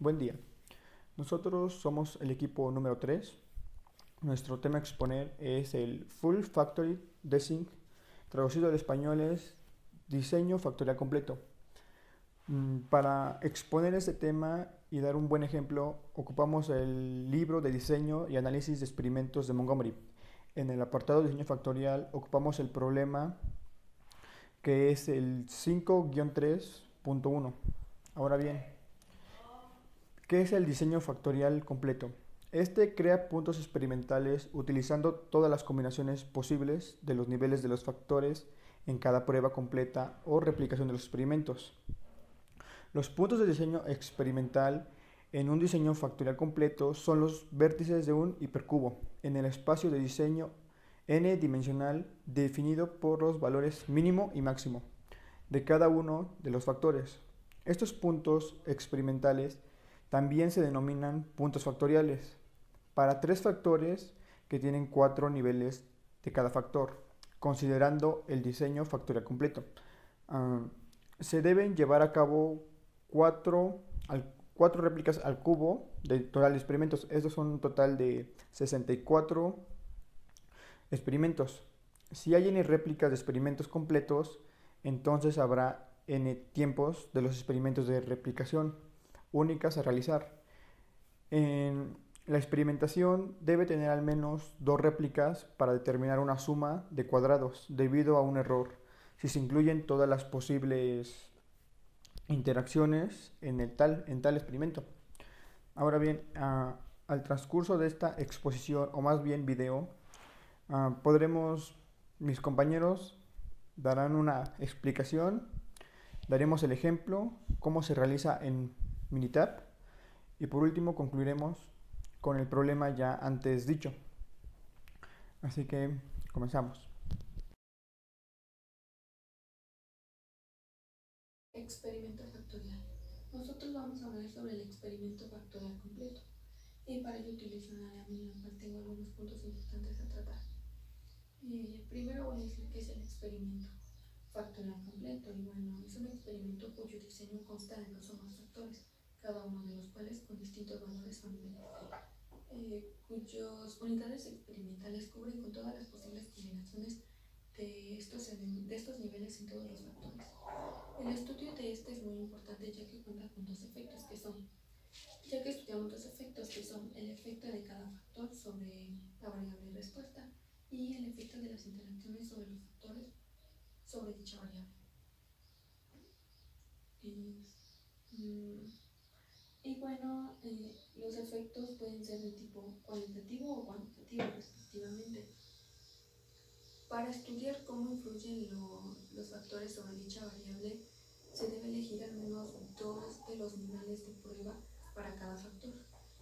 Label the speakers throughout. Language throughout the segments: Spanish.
Speaker 1: Buen día. Nosotros somos el equipo número 3. Nuestro tema a exponer es el Full Factory Design, traducido al español es diseño factorial completo. Para exponer este tema y dar un buen ejemplo, ocupamos el libro de diseño y análisis de experimentos de Montgomery. En el apartado de diseño factorial ocupamos el problema que es el 5-3.1. Ahora bien, ¿qué es el diseño factorial completo? Este crea puntos experimentales utilizando todas las combinaciones posibles de los niveles de los factores en cada prueba completa o replicación de los experimentos. Los puntos de diseño experimental en un diseño factorial completo son los vértices de un hipercubo en el espacio de diseño n-dimensional definido por los valores mínimo y máximo de cada uno de los factores. Estos puntos experimentales también se denominan puntos factoriales para tres factores que tienen 4 niveles de cada factor, considerando el diseño factorial completo. Se deben llevar a cabo 4 réplicas al cubo de total de experimentos. Estos son un total de 64 experimentos. Si hay n réplicas de experimentos completos, entonces habrá n tiempos de los experimentos de replicación únicas a realizar. En la experimentación debe tener al menos 2 réplicas para determinar una suma de cuadrados debido a un error si se incluyen todas las posibles interacciones en tal experimento. Ahora bien, al transcurso de esta exposición, o más bien video, mis compañeros darán una explicación, daremos el ejemplo, cómo se realiza en Minitab, y por último concluiremos con el problema ya antes dicho. Así que comenzamos.
Speaker 2: Experimento factorial. Nosotros vamos a hablar sobre el experimento factorial completo y para ello utilizaré a mí en la cual tengo algunos puntos importantes a tratar. Primero voy a decir qué es el experimento factorial completo y bueno, es un experimento cuyo diseño consta de 2 o más factores, cada uno de los cuales con distintos valores familiares, cuyas unidades experimentales cubren con todas las posibles combinaciones de estos niveles en todos los factores. El estudio de este es muy importante ya que cuenta con dos efectos ya que estudiamos dos efectos que son el efecto de cada factor sobre la variable respuesta y el efecto de las interacciones sobre los factores sobre dicha variable. Y bueno, los efectos pueden ser de tipo cualitativo o cuantitativo respectivamente. Para estudiar cómo influyen los factores sobre dicha variable, se debe elegir al menos 2 de los niveles de prueba para cada factor.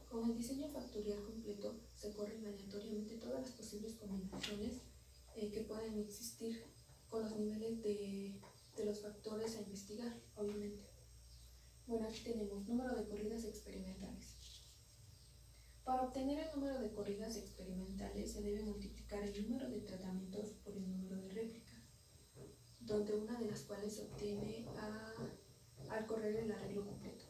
Speaker 2: Con el diseño factorial completo se corren aleatoriamente todas las posibles combinaciones que pueden existir con los niveles de los factores a investigar, obviamente. Bueno, aquí tenemos número de corridas experimentales. Para obtener el número de corridas experimentales se debe multiplicar el número de tratamientos por el número de réplicas, donde una de las cuales se obtiene al correr el arreglo completo.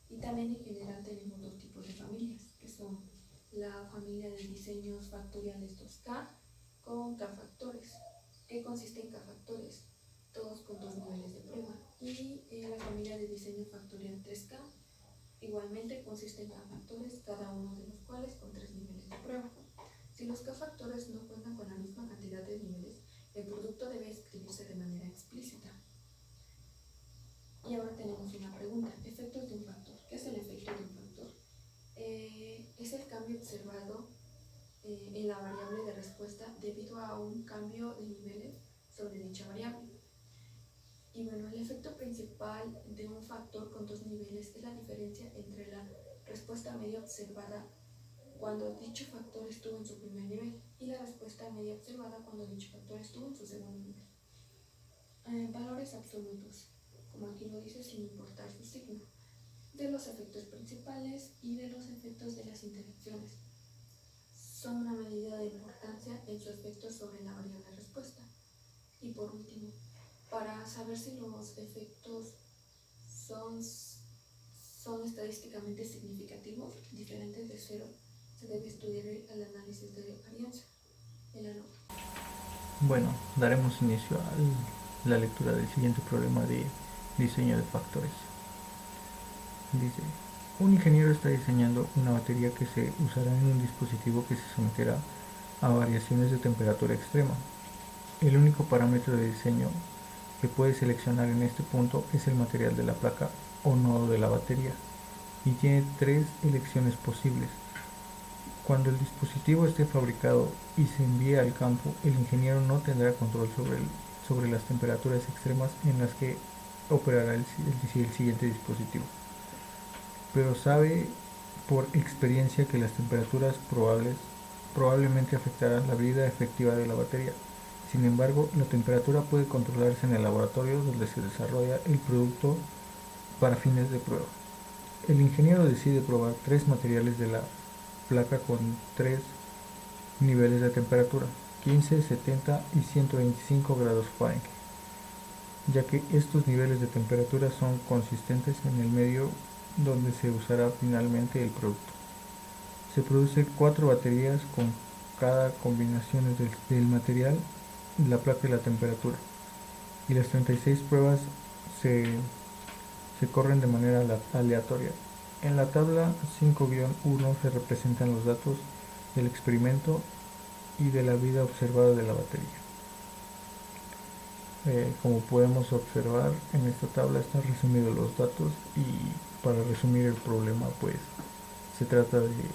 Speaker 2: Y también en general tenemos 2 tipos de familias, que son la familia de diseños factoriales 2K con K factores, que consiste en K factores, todos con 2 niveles de prueba, y la familia de diseño factorial 3K igualmente consiste en K factores, cada uno de los cuales con 3 niveles de prueba. Si los K factores no cuentan con la misma cantidad de niveles, el producto debe escribirse de manera explícita. Y ahora tenemos una pregunta: efectos de un factor. ¿Qué es el efecto de un factor? Es el cambio observado en la variable de respuesta debido a un cambio de niveles sobre dicha variable. Y bueno, el efecto principal de un factor con 2 niveles es la diferencia entre la respuesta media observada cuando dicho factor estuvo en su primer nivel y la respuesta media observada cuando dicho factor estuvo en su segundo nivel. Valores absolutos, como aquí lo dice sin importar su signo, de los efectos principales y de los efectos de las interacciones. Son una medida de importancia en su efecto sobre la variable respuesta. Y por último, para saber si los efectos son son estadísticamente significativos, diferentes de cero, se debe estudiar el análisis de varianza, el ANOVA.
Speaker 3: Bueno, daremos inicio a la lectura del siguiente problema de diseño de factores. Dice, un ingeniero está diseñando una batería que se usará en un dispositivo que se someterá a variaciones de temperatura extrema. El único parámetro de diseño que puede seleccionar en este punto es el material de la placa o nodo de la batería, y tiene tres elecciones posibles. Cuando el dispositivo esté fabricado y se envíe al campo, el ingeniero no tendrá control sobre las temperaturas extremas en las que operará el siguiente dispositivo, pero sabe por experiencia que las temperaturas probablemente afectarán la vida efectiva de la batería. Sin embargo, la temperatura puede controlarse en el laboratorio donde se desarrolla el producto para fines de prueba. El ingeniero decide probar tres materiales de la placa con tres niveles de temperatura, 15, 70 y 125 grados Fahrenheit, ya que estos niveles de temperatura son consistentes en el medio donde se usará finalmente el producto. Se producen 4 baterías con cada combinación del material, la placa y la temperatura, y las 36 pruebas se corren de manera aleatoria. En la tabla 5-1 se representan los datos del experimento y de la vida observada de la batería. Como podemos observar, en esta tabla están resumidos los datos, y para resumir el problema, pues se trata de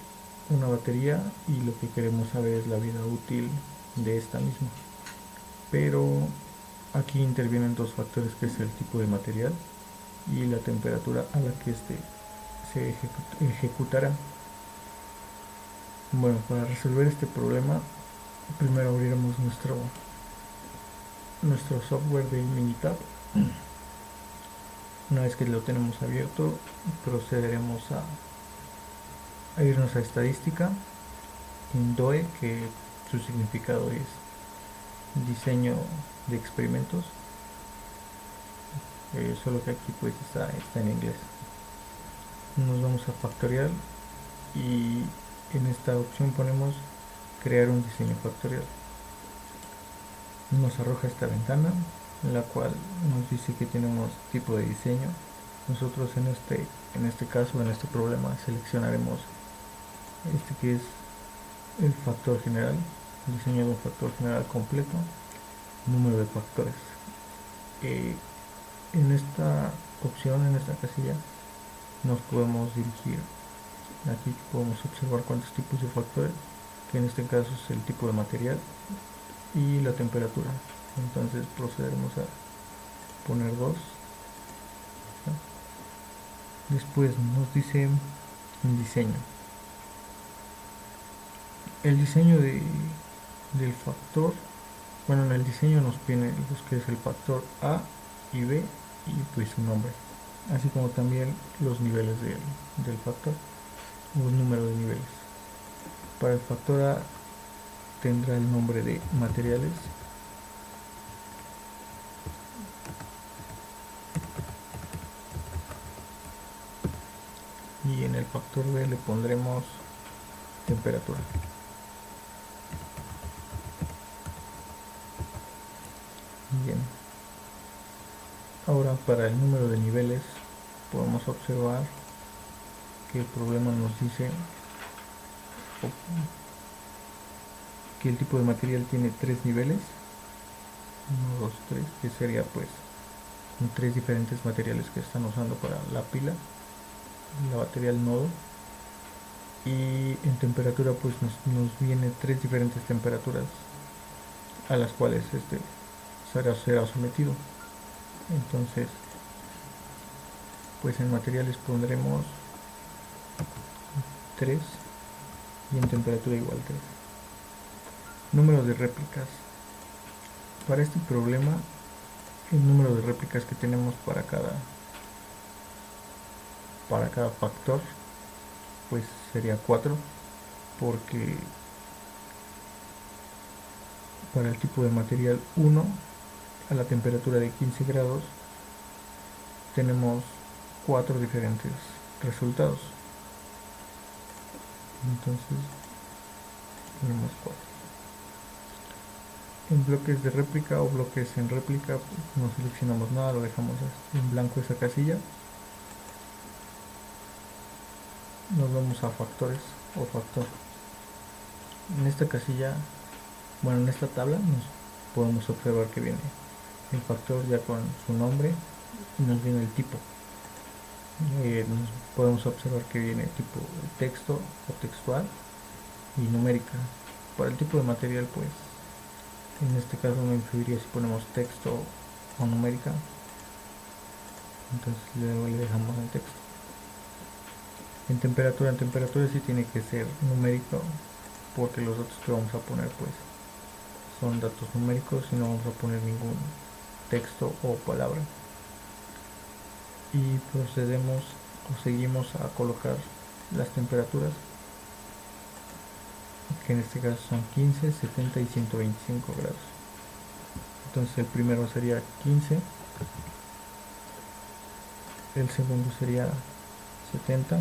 Speaker 3: una batería y lo que queremos saber es la vida útil de esta misma. Pero aquí intervienen dos factores, que es el tipo de material y la temperatura a la que se ejecutará. Bueno, para resolver este problema, primero abriremos nuestro software de Minitab. Una vez que lo tenemos abierto, procederemos a irnos a estadística en DOE, que su significado es diseño de experimentos, solo que aquí pues está en inglés. Nos vamos a factorial y en esta opción ponemos crear un diseño factorial. Nos arroja esta ventana, en la cual nos dice que tenemos tipo de diseño. Nosotros en este caso, en este problema, seleccionaremos este, que es el factor general, diseño de un factor general completo, número de factores. En esta opción, en esta casilla, nos podemos dirigir. Aquí podemos observar cuántos tipos de factores, que en este caso es el tipo de material y la temperatura. Entonces procederemos a poner 2. Después nos dice diseño. El diseño del factor, bueno, en el diseño nos viene los que es el factor A y B y pues su nombre, así como también los niveles del factor, o el número de niveles. Para el factor A tendrá el nombre de materiales, y en el factor B le pondremos temperatura. Bien, ahora para el número de niveles podemos observar que el problema nos dice que el tipo de material tiene 3 niveles, 1, 2, 3, que sería pues con 3 diferentes materiales que están usando para la pila, la batería, el nodo. Y en temperatura pues nos viene 3 diferentes temperaturas a las cuales será sometido. Entonces pues en materiales pondremos 3 y en temperatura igual 3. Número de réplicas. Para este problema, el número de réplicas que tenemos para cada factor pues sería 4, porque para el tipo de material 1 a la temperatura de 15 grados tenemos 4 diferentes resultados. Entonces tenemos 4. En bloques de réplica o bloques en réplica, pues no seleccionamos nada, lo dejamos en blanco esa casilla. Nos vamos a factores o factor. En esta casilla, bueno, en esta tabla nos podemos observar que viene el factor ya con su nombre y nos viene el tipo. Podemos observar que viene tipo texto o textual y numérica. Para el tipo de material, pues en este caso no influiría si ponemos texto o numérica, entonces le dejamos en texto. En temperatura sí tiene que ser numérico, porque los datos que vamos a poner pues son datos numéricos y no vamos a poner ningún texto o palabra. Y procedemos o seguimos a colocar las temperaturas, que en este caso son 15, 70 y 125 grados. Entonces el primero sería 15, el segundo sería 70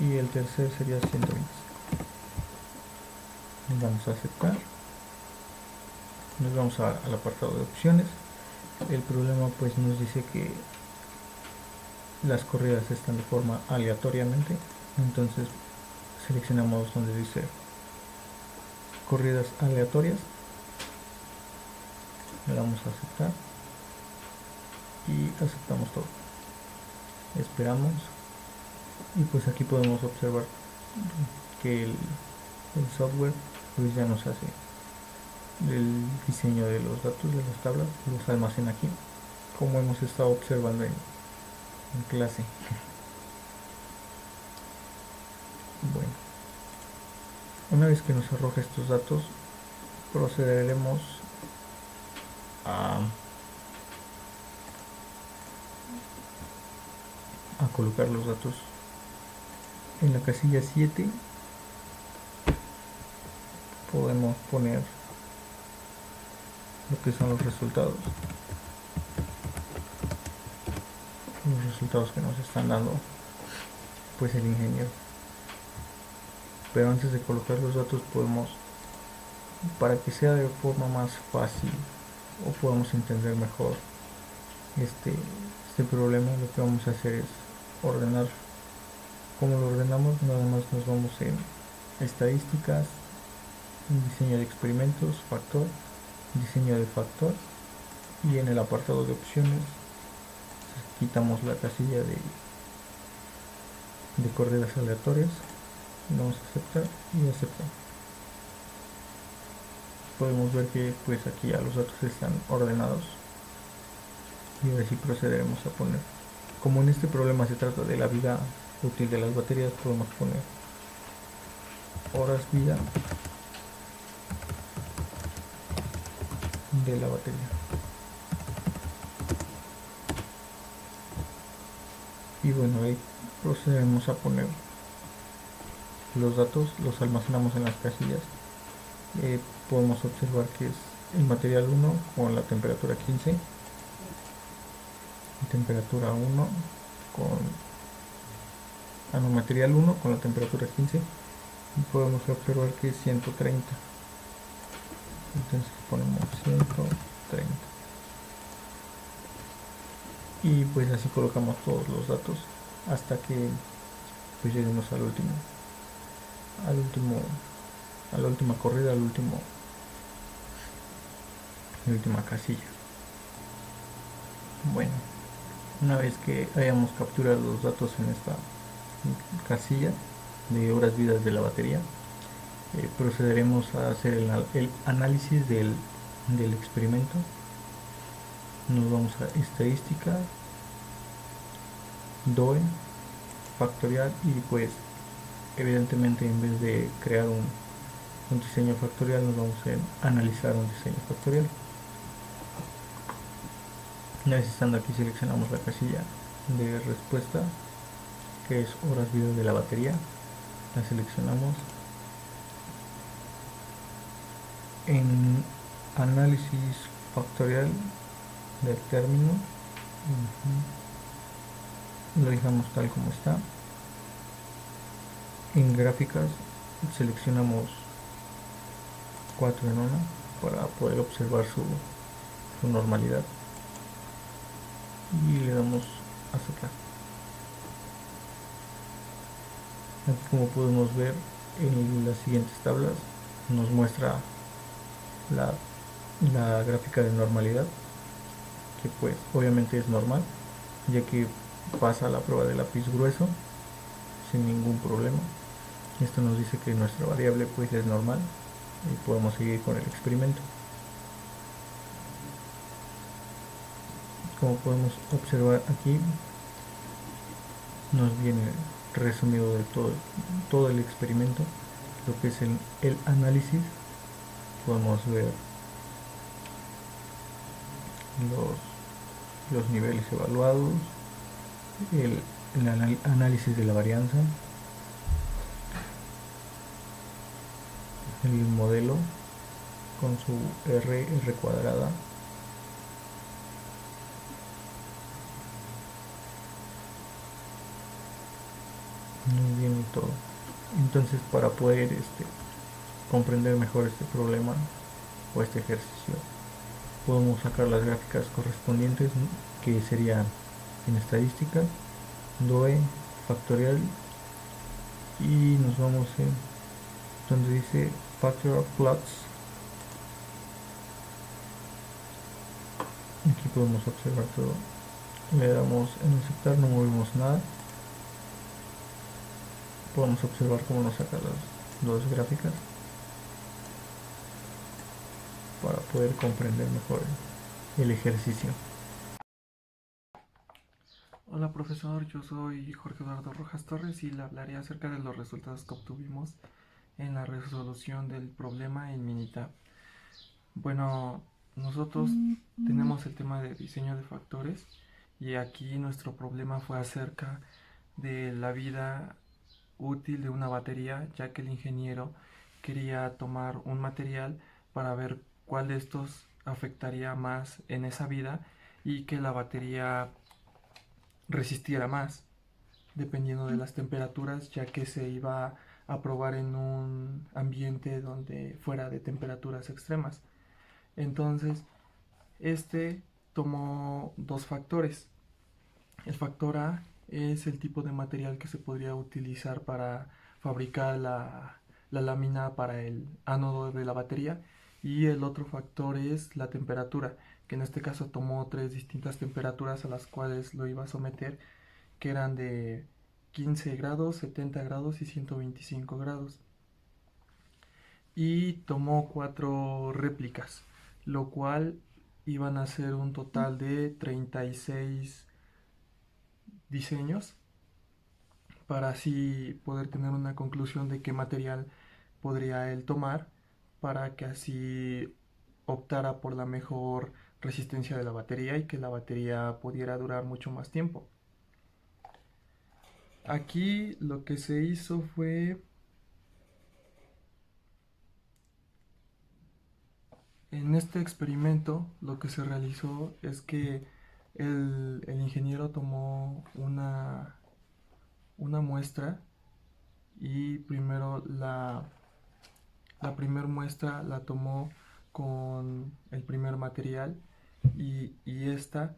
Speaker 3: y el tercer sería 125. Vamos a aceptar. Nos vamos al apartado de opciones. El problema pues nos dice que las corridas están de forma aleatoriamente, entonces seleccionamos donde dice corridas aleatorias, le damos a aceptar y aceptamos todo. Esperamos y pues aquí podemos observar que el software pues ya nos hace el diseño de los datos de las tablas, los almacena aquí como hemos estado observando en clase. Bueno, una vez que nos arroja estos datos, procederemos a colocar los datos en la casilla 7. Podemos poner lo que son los resultados que nos están dando pues el ingeniero. Pero antes de colocar los datos podemos, para que sea de forma más fácil o podamos entender mejor este problema, lo que vamos a hacer es ordenar. Como lo ordenamos, nada más nos vamos en estadísticas, diseño de experimentos, factor, diseño de factor, y en el apartado de opciones quitamos la casilla de corridas aleatorias, vamos a aceptar y aceptar. Podemos ver que pues aquí ya los datos están ordenados y ahora sí procederemos a poner, como en este problema se trata de la vida útil de las baterías, podemos poner horas vida de la batería. Y bueno, ahí procedemos a poner los datos, los almacenamos en las casillas. Podemos observar que es el material 1 con la temperatura 15, temperatura 1 con material 1 con la temperatura 15, y podemos observar que es 130. Entonces ponemos 130 y pues así colocamos todos los datos hasta que pues lleguemos a la última corrida, la última casilla. Bueno, una vez que hayamos capturado los datos en esta casilla de horas vidas de la batería, procederemos a hacer el análisis del experimento. Nos vamos a estadística, DOE, factorial, y pues evidentemente en vez de crear un diseño factorial nos vamos a analizar un diseño factorial. Una vez estando aquí seleccionamos la casilla de respuesta, que es horas vida de la batería, la seleccionamos. En análisis factorial del término lo dejamos tal como está. En gráficas seleccionamos 4 en 1 para poder observar su normalidad y le damos a aceptar. Aquí, como podemos ver en las siguientes tablas, nos muestra la gráfica de normalidad, que pues obviamente es normal, ya que pasa la prueba de lápiz grueso sin ningún problema. Esto nos dice que nuestra variable pues es normal y podemos seguir con el experimento. Como podemos observar aquí, nos viene resumido de todo el experimento, lo que es el análisis. Podemos ver los niveles evaluados, el análisis de la varianza, el modelo con su R cuadrada, muy bien y todo. Entonces, para poder comprender mejor este problema o este ejercicio, podemos sacar las gráficas correspondientes, que serían en estadística, DOE, factorial, y nos vamos en donde dice Factorial Plots. Aquí podemos observar todo. Le damos en aceptar, no movemos nada. Podemos observar cómo nos saca las dos gráficas para poder comprender mejor el ejercicio.
Speaker 4: Hola profesor, yo soy Jorge Eduardo Rojas Torres y le hablaré acerca de los resultados que obtuvimos en la resolución del problema en Minitab. Bueno, nosotros tenemos el tema de diseño de factores y aquí nuestro problema fue acerca de la vida útil de una batería, ya que el ingeniero quería tomar un material para ver cuál de estos afectaría más en esa vida y que la batería resistiera más dependiendo de las temperaturas, ya que se iba a probar en un ambiente donde fuera de temperaturas extremas. Entonces, tomó dos factores. El factor A es el tipo de material que se podría utilizar para fabricar la lámina para el ánodo de la batería, y el otro factor es la temperatura, que en este caso tomó tres distintas temperaturas a las cuales lo iba a someter, que eran de 15 grados, 70 grados y 125 grados. Y tomó 4 réplicas, lo cual iban a ser un total de 36 diseños, para así poder tener una conclusión de qué material podría él tomar, para que así optara por la mejor resistencia de la batería y que la batería pudiera durar mucho más tiempo. Aquí lo que se hizo fue, en este experimento, lo que se realizó es que el ingeniero tomó una muestra, y primero la primera muestra la tomó con el primer material y esta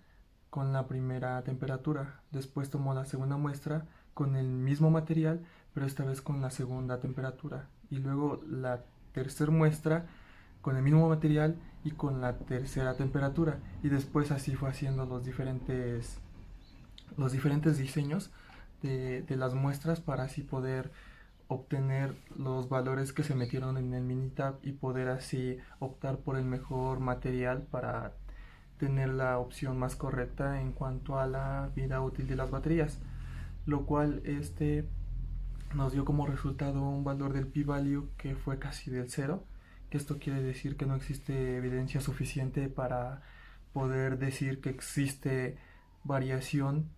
Speaker 4: con la primera temperatura. Después tomó la segunda muestra con el mismo material, pero esta vez con la segunda temperatura. Y luego la tercera muestra con el mismo material y con la tercera temperatura. Y después así fue haciendo los diferentes diseños de las muestras, para así poder obtener los valores que se metieron en el Minitab y poder así optar por el mejor material para tener la opción más correcta en cuanto a la vida útil de las baterías, lo cual nos dio como resultado un valor del p-value que fue casi del cero, que esto quiere decir que no existe evidencia suficiente para poder decir que existe variación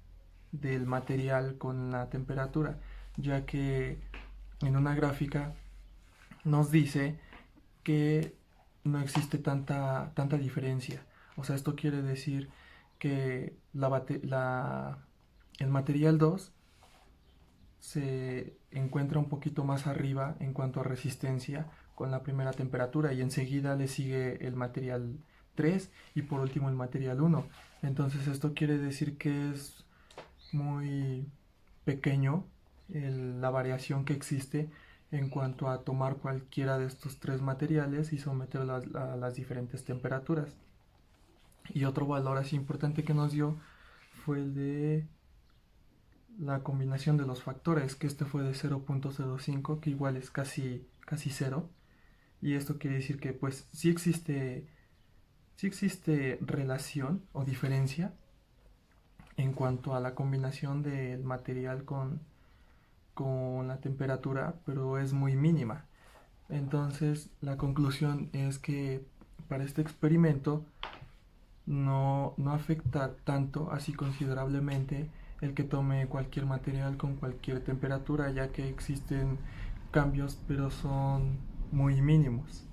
Speaker 4: del material con la temperatura, ya que en una gráfica nos dice que no existe tanta diferencia. O sea, esto quiere decir que El material 2 se encuentra un poquito más arriba en cuanto a resistencia con la primera temperatura, y enseguida le sigue el material 3 y por último el material 1. Entonces esto quiere decir que es muy pequeño la variación que existe en cuanto a tomar cualquiera de estos tres materiales y someterlo a las diferentes temperaturas. Y otro valor así importante que nos dio fue el de la combinación de los factores, que este fue de 0.05, que igual es casi 0. Y esto quiere decir que pues sí existe relación o diferencia en cuanto a la combinación del material con la temperatura, pero es muy mínima. Entonces la conclusión es que para este experimento no afecta tanto, así considerablemente, el que tome cualquier material con cualquier temperatura, ya que existen cambios, pero son muy mínimos.